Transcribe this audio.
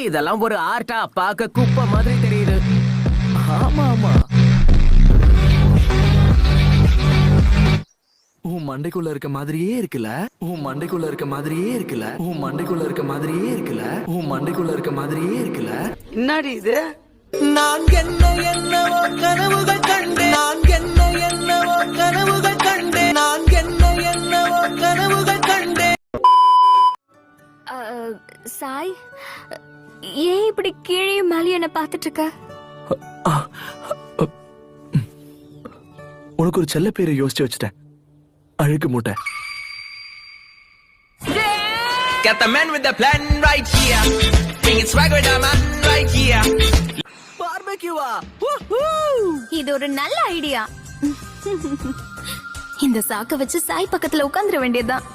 இதெல்லாம் ஒரு ஆர்ட்டா? பார்க்க குப்பை மாதிரி தெரியுது. ஆமா ஆமா, உன் மண்டைக்குள்ள இருக்க மாதிரியே இருக்குல்ல, உன் மண்டைக்குள்ள இருக்க மாதிரியே இருக்குல்ல, உன் மண்டைக்குள்ள இருக்க மாதிரியே இருக்குல்ல, உன் மண்டைக்குள்ள இருக்க மாதிரியே இருக்குல்ல. என்னடி இது? நான் என்னவோ கனவுகள் கண்டேன், நான் என்னவோ கனவுகள் கண்டேன், நான் என்னவோ கனவுகள் கண்டேன். சாய், ஏன் இப்படி கீழே மேலே என்ன பார்த்துட்டு இருக்க? உனக்கு ஒரு செல்ல பேரை யோசிச்சு வச்சுட்டேன், அழுக்கு மூட்டை. Got the man with the plan right here. Bring it swag with the man right here. பார்பெக்யூவா? இது ஒரு நல்ல ஐடியா. இந்த சாக்க வச்சு சாய் பக்கத்துல உட்கார்ந்துட வேண்டியதுதான்.